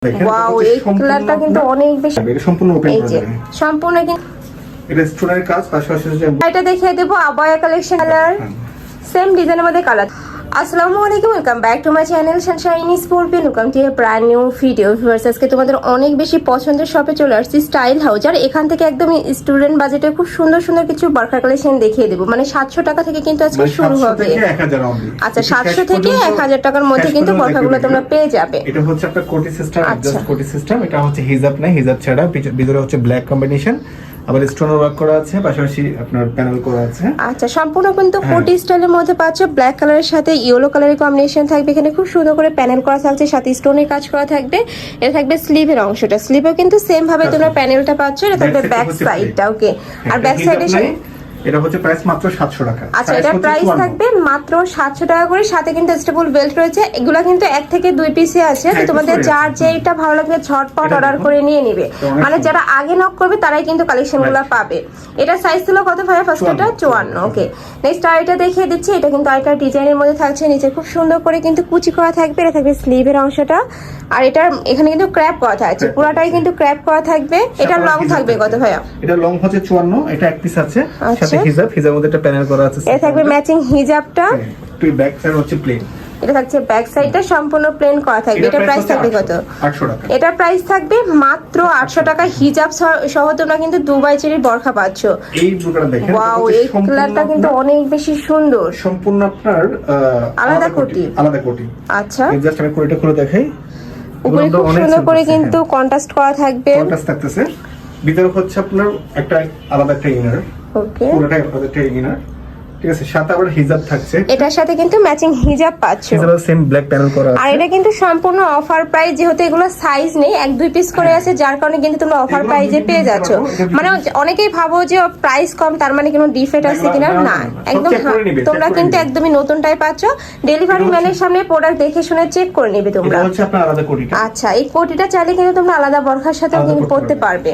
Wow, এই কালারটা কিন্তু অনেক বেশি। এটা সম্পূর্ণ ওপেন করা যাবে। সম্পূর্ণ কিন্তু এটা স্টোনের কাজ, পাশাপাশি এটা দেখিয়ে দেব আবায়া কালেকশন কালার, সেম ডিজাইনের মধ্যে কালার। আসসালামু আলাইকুম, welcome back to my channel Sunshine Scorpio. Welcome to A brand new video. Viewers, আজকে তোমাদের অনেক বেশি পছন্দের শপে চলে আসছি, স্টাইল হাউস। আর এখান থেকে একদম স্টুডেন্ট বাজেটে খুব সুন্দর সুন্দর কিছু বার্কার কালেকশন দেখিয়ে দেবো। মানে 700 টাকা থেকে কিন্তু আজকে শুরু হবে। আচ্ছা, 700 থেকে 1000 টাকার মধ্যে কিন্তু বার্কারগুলো তোমরা পেয়ে যাবে। এটা হচ্ছে একটা কোটি সিস্টেম, অ্যাডজাস্ট কোটি সিস্টেম। এটা হচ্ছে হিজাব না, হিজাব ছাড়া ভিতরে হচ্ছে ব্ল্যাক কম্বিনেশন, আবার স্টোন ওয়ার্ক করা আছে, পাশাপাশি আপনার প্যানেল করা আছে। আচ্ছা, সম্পূর্ণ কিন্তু কোটি স্টাইলের মধ্যে পাচ্ছ। ব্ল্যাক কালারের সাথে ইয়েলো কালারের কম্বিনেশন থাকবে। এখানে খুব সুন্দর করে প্যানেল করা থাকছে, সাথে স্টোনের কাজ করা থাকবে। এটা থাকবে স্লিভের অংশটা, স্লিভেও কিন্তু সেম ভাবে তোমরা প্যানেলটা পাচ্ছ। এটা থাকবে ব্যাক সাইডটা, ওকে। আর ব্যাক সাইডে এটা হচ্ছে প্রাইস মাত্র 700 টাকা। আচ্ছা, এটা প্রাইস থাকবে মাত্র 700 টাকা করে। সাথে কিন্তু স্টেবল বেল্ট রয়েছে। এগুলা কিন্তু 1 থেকে 2 পিসে আছে। তো তোমাদের যার যেটা ভালো লাগবে ঝটপট অর্ডার করে নিয়ে নিবে। মানে যারা আগে নক করবে তারাই কিন্তু কালেকশনগুলো পাবে। এটা সাইজ ছিল কত ভাই? ফার্স্ট এটা 54, ওকে। নেক্সট আর এটা দেখিয়ে দিচ্ছি। এটা কিন্তু আরেকটা ডিজাইনের মধ্যে থাকছে। নিচে খুব সুন্দর করে কিন্তু কুচি করা থাকবে। এটা থাকবে স্লিভের অংশটা। আর এটার এখানে কিন্তু ক্র্যাপ করা থাকছে, পুরোটাই কিন্তু ক্র্যাপ করা থাকবে। এটা লং থাকবে কত ভাইয়া? এটা লং হচ্ছে 54, এটা এক পিস আছে, সাথে হিজাব, হিজাবের মধ্যে একটা প্যানেল করা আছে। এটা থাকবে ম্যাচিং হিজাবটা। তুই ব্যাক সাইড হচ্ছে প্লেন। এটা থাকছে ব্যাক সাইডটা সম্পূর্ণ প্লেন করা থাকবে। এটা প্রাইস থাকবে কত? 800 টাকা। এটা প্রাইস থাকবে মাত্র 800 টাকা। হিজাব সহ তোমরা কিন্তু দুবাই চেরির বরখা পাচ্ছ। এই ব্লুটা দেখেন, ওয়াও, এই কালারটা কিন্তু অনেক বেশি সুন্দর। সম্পূর্ণ আপনার আলাদা কোটি, আলাদা কোটি। আচ্ছা, এই জাস্ট আমি কোটিটা খুলে দেখাই। উপরে খুব সুন্দর করে কিন্তু কন্ট্রাস্ট করা থাকবে। কন্ট্রাস্ট থাকতেছে। ভিতরে হচ্ছে আপনার একটা আলাদা একটা ইনার, ওকে, পুরোটা আলাদা একটা ইনার, ঠিক আছে। সাথে আবার হিজাব থাকছে। এটার সাথে কিন্তু ম্যাচিং হিজাব পাচ্ছ। হিজাব সেম ব্ল্যাক প্যানেল করা আছে। আর এটা কিন্তু সম্পূর্ণ অফার প্রাইস, যেহেতু এগুলো সাইজ নেই, 1-2 পিস করে আছে, যার কারণে কিন্তু তোমরা অফার প্রাইসে পেয়ে যাচ্ছ। মানে অনেকেই ভাবো যে প্রাইস কম, তার মানে কোনো ডিফেক্ট আছে কিনা, না, একদম তোমরা কিন্তু একদমই নতুন টাইপ পাচ্ছ। ডেলিভারি ম্যানের সামনে প্রোডাক্ট দেখে শুনে চেক করে নেবে তোমরা। এটা হচ্ছে আপনার আলাদা কোটিটা। আচ্ছা, এই কোটিটা চাইলে কিন্তু তোমরা আলাদা বরখার সাথে কিন্তু পড়তে পারবে।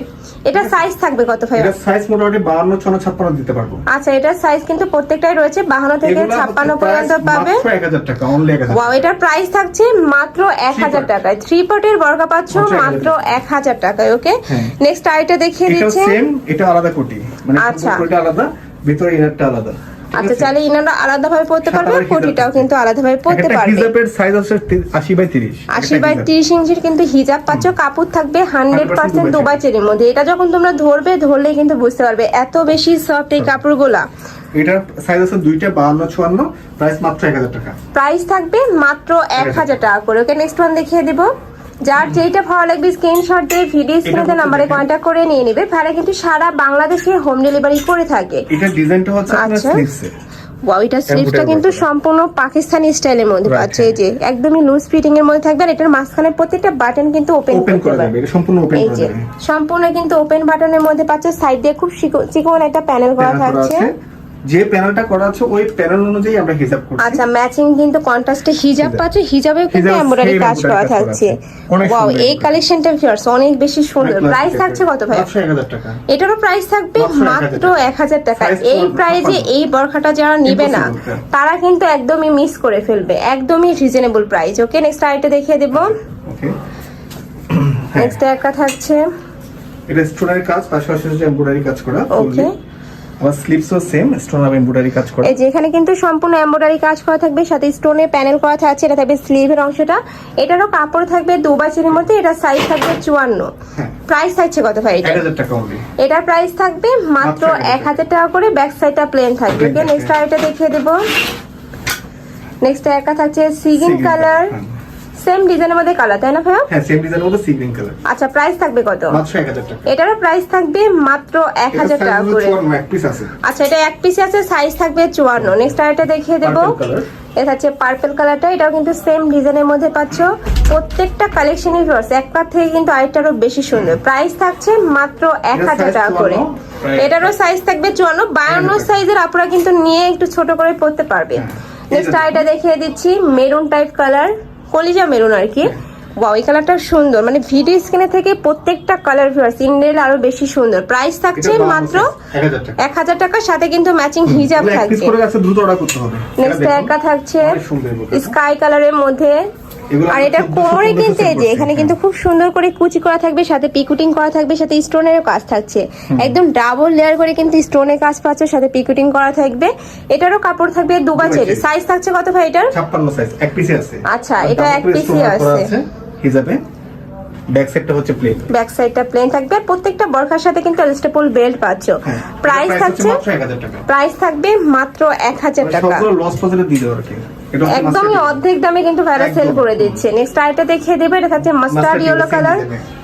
এটা সাইজ থাকবে কত ভাই? এটা সাইজ মোটামুটি 52, 54, 56 দিতে পারবো। আচ্ছা, এটা সাইজ কিন্তু প্রত্যেকটাই রয়েছে 52 থেকে 56 পর্যন্ত পাবে। মাত্র 1000 টাকা, অনলি 1000। ওয়াও, এটার প্রাইস থাকছে মাত্র 1000 টাকায়। 3 পটের বরখা পাচ্ছ মাত্র 1000 টাকায়, ওকে। নেক্সট আইটা দেখিয়ে দিচ্ছি। এটা সেম, এটা আলাদা কোটি, মানে কোটিটা আলাদা, ভিতরে ইনারটা আলাদা। আচ্ছা, চাইলে ইনারটা আলাদা ভাবে পড়তে পারবে, কোটিটাও কিন্তু আলাদা ভাবে পড়তে পারবে। হিজাবের সাইজ আছে 80/30, 80/30 ইঞ্চির কিন্তু হিজাব পাচ্ছ। কাপড় থাকবে 100% দুবাই চেরির মধ্যে। এটা যখন তোমরা ধরলেই কিন্তু বুঝতে পারবে এত বেশি সফট এই কাপড়গুলা। এটার সাইজ আছে দুইটা, 52, 54, প্রাইস মাত্র 1000 টাকা। প্রাইস থাকবে মাত্র 1000 টাকা করে, ওকে। নেক্সট ওয়ান দেখিয়ে দিব। যার যেটা ভালো লাগবে স্ক্রিনশট দিয়ে ভিডিও স্ক্রিনে নাম্বারে কন্টাক্ট করে নিয়ে নেবে। ভাড়া কিন্তু সারা বাংলাদেশে হোম ডেলিভারি করে থাকে। এটা ডিজাইনটা হচ্ছে আপনার স্লিভসে। ওয়াও, এটা স্লিভসটা কিন্তু সম্পূর্ণ পাকিস্তানি স্টাইলের মধ্যে পাচ্ছে। এই যে একদমই লুজ ফিটিং এর মধ্যে থাকবে। আর এটার মাঝখানে প্রত্যেকটা বাটন কিন্তু ওপেন করা যাবে। এটা সম্পূর্ণ ওপেন করা যাবে। সম্পূর্ণ কিন্তু ওপেন বাটনের মধ্যে পাচ্ছে। সাইড দিয়ে খুব চিকন একটা প্যানেল করা থাকছে। যে প্যানেলটা করা আছে ওই প্যানেল অনুযায়ী আমরা হিজাব করছি। আচ্ছা, ম্যাচিং কিন্তু কন্ট্রাস্টে হিজাব পাচ্ছে। হিজাবেও কিন্তু এমব্রয়ডারি কাজ করা থাকছে। ওয়াও, এই কালেকশনটা ভিউয়ার্স অনেক বেশি সুন্দর। প্রাইস থাকছে কত ভাই? 1000 টাকা। এটারও প্রাইস থাকবে মাত্র 1000 টাকা। এই প্রাইসে এই বরখাটা যারা নিবে না তারা কিন্তু একদমই মিস করে ফেলবে। একদমই রিজনেবল প্রাইস, ওকে। নেক্সট আইটা দেখিয়ে দেব। ওকে, নেক্সট একটা থাকছে, এটা স্টোনের কাজ, পাশাপাশি এমব্রয়ডারি কাজ করা, ওকে। আর স্লিভসও সেম স্টোন আর এমব্রয়ডারি কাজ করা। এই যে এখানে কিন্তু সম্পূর্ণ এমব্রয়ডারি কাজ করা থাকবে, সাথে স্টোনে প্যানেল করা থাকছে। এটা থাকবে স্লিভের অংশটা। এটারও কাপড় থাকবে দুবাই চেরির মধ্যে। এটা সাইজ থাকবে 54। প্রাইস থাকছে কত ভাই? 1000 টাকা অনলি। এটার প্রাইস থাকবে মাত্র 1000 টাকা করে। ব্যাক সাইডটা প্লেন থাকবে, ওকে। নেক্সট আইটা দেখিয়ে দেব। নেক্সট একটা থাকছে সিগিন কালার, সেম ডিজাইনের মধ্যে কালার, তাই না ভাইয়া? হ্যাঁ, সেম ডিজাইনের মধ্যে সি গ্রিন কালার। আচ্ছা, প্রাইস থাকবে কত? মাত্র 1000 টাকা। এটারও প্রাইস থাকবে মাত্র 1000 টাকা করে। এক পিস আছে। আচ্ছা, এটা এক পিস আছে, সাইজ থাকবে 54। নেক্সট আইটা দেখিয়ে দেব। এটা হচ্ছে পার্পল কালারটা। এটাও কিন্তু সেম ডিজাইনের মধ্যে পাচ্ছ। প্রত্যেকটা কালেকশনই ভিউয়ার্স একবার থেকে কিন্তু আরেকটারও বেশি সুন্দর। প্রাইস থাকছে মাত্র 1000 টাকা করে। এটারও সাইজ থাকবে 54। 52 সাইজের আপনারা কিন্তু নিয়ে একটু ছোট করে পড়তে পারবে। নেক্সট আইটা দেখিয়ে দিচ্ছি, মেরুন টাইপ কালার, কলিজা মেরুন আর কি। ওয়াও, এই কালারটা সুন্দর। মানে ভিডিও স্ক্রিনে থেকে প্রত্যেকটা কালার ভিউয়ার্স ইনডেল আরো বেশি সুন্দর। প্রাইস থাকছে মাত্র 1000 টাকা। সাথে কিন্তু ম্যাচিং হিজাব থাকছে। দ্রুত অর্ডার করতে হবে। নেক্সট একটা থাকছে স্কাই কালারের মধ্যে, এগুলো আর এটা কোমরে কিন্তু এই যে এখানে কিন্তু খুব সুন্দর করে কুচি করা থাকবে, সাথে পিকুটিং করা থাকবে, সাথে স্টোনেরও কাজ থাকছে। একদম ডাবল লেয়ার করে কিন্তু স্টোনের কাজ পাচ্ছ, সাথে পিকুটিং করা থাকবে। এটারও কাপড় থাকবে দুবাচেরি। সাইজ থাকছে কত ভাই এটার? 56 সাইজ, এক পিসে আছে। আচ্ছা, এটা এক পিসই আছে। হিজাবে ব্যাক সাইডটা হচ্ছে প্লেন, ব্যাক সাইডটা প্লেন থাকবে। আর প্রত্যেকটা বরখার সাথে কিন্তু স্টেপল বেল্ট পাচ্ছ। প্রাইস থাকছে মাত্র 1000 টাকা। প্রাইস থাকবে মাত্র 1000 টাকা। সবগুলো লস পজিলে দিয়ে দেওয়ার কি, এটা হচ্ছে একদমই মাস্টার অর্ধেক দামে কিন্তু ভাইরা সেল করে দিচ্ছে। নেক্সট আইটা দেখিয়ে দেবে, এটা থাকছে মাস্টার্ড ইয়েলো কালার।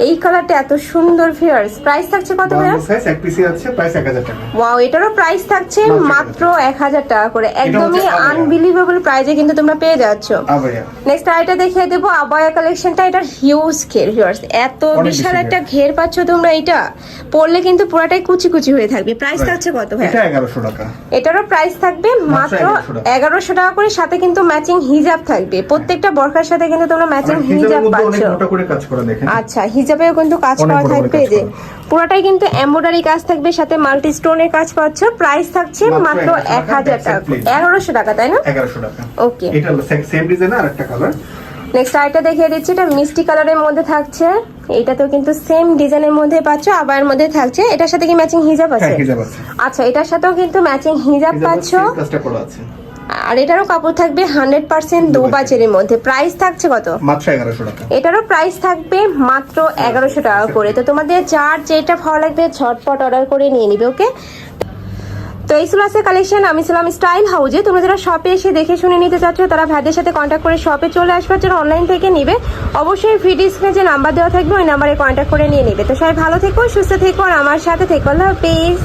এই কালারটা এত সুন্দর ফিয়ার্স। প্রাইস থাকছে কত ভাইয়া? সাইজ এক পিসে আছে, প্রাইস 1000 টাকা। ওয়াও, এটারও প্রাইস থাকছে মাত্র 1000 টাকা করে। একদমই হচ্ছে আবায়া। আনবিলিভেবল প্রাইসে কিন্তু তোমরা পেয়ে যাচ্ছ। আবায়া নেক্সট আইটা দেখিয়ে দেবো আবায়া কালেকশনটা। এটা হিউজ ঘের ভিউয়ার্স, এত বিশাল একটা ঘের পাচ্ছ তোমরা। এটা পরলে কিন্তু পুরাটাই কুচি কুচি হয়ে থাকবে। প্রাইস থাকছে কত ভাই? এটা 1100 টাকা। এটারও প্রাইস থাকবে মাত্র 1100 টাকা করে, সাথে কিন্তু ম্যাচিং হিজাব থাকবে। প্রত্যেকটা বরখার সাথে কিন্তু তোমরা ম্যাচিং হিজাব পাচ্ছ। মোটা করে কাজ করা দেখেন। আচ্ছা, হিজাবেও কিন্তু কাজ অনেক করা বড় করে থাকবে। কাজ যে করা। পুরোটাই কিন্তু এমব্রয়ডারি কাজ থাকবে, সাথে মাল্টি স্টোনের কাজ পাচ্ছ। প্রাইস থাকছে মাত্র 1000 টাকা। 1100 টাকা, তাই না? 1100 টাকা। ওকে, এটা হলো সেম ডিজাইন আর একটা কালার। নেক্সট আইটা দেখিয়ে দিচ্ছি। এটা মিষ্টি কালারের মধ্যে থাকছে। এইটাতেও কিন্তু সেম ডিজাইনের মধ্যে পাচ্ছ, আবার মধ্যে থাকছে। এটার সাথে কি ম্যাচিং হিজাব আছে? হ্যাঁ, হিজাব আছে। আচ্ছা, এটার সাথেও কিন্তু ম্যাচিং হিজাব পাচ্ছ। কাজটা করা আছে। আর এটারও কাপড় থাকবে 100% দুবাচের মধ্যে। প্রাইস থাকছে কত? মাত্র 1100 টাকা। এটারও প্রাইস থাকবে মাত্র 1100 টাকা করে। তো তোমাদের যার যেটা ভালো লাগবে ঝটপট অর্ডার করে নিয়ে নিবে। ওকে, তো এই ছিল আজকের কালেকশন। আমি ছিলাম স্টাইল হাউজে। তোমরা যারা শপে এসে দেখে শুনে নিতে চাচ্ছ, তারা ভাইদের সাথে কন্ট্যাক্ট করে শপে চলে আসবার জন্য অনলাইন থেকে নিবে। অবশ্যই ভিডিও স্ক্রিনে যে নাম্বার দেওয়া থাকবে ওই নাম্বারে কন্ট্যাক্ট করে নিয়ে নিবে। তো সবাই ভালো থেকো, সুস্থ থেকো, আর আমার সাথে থেকো। আল্লাহ হাফেজ।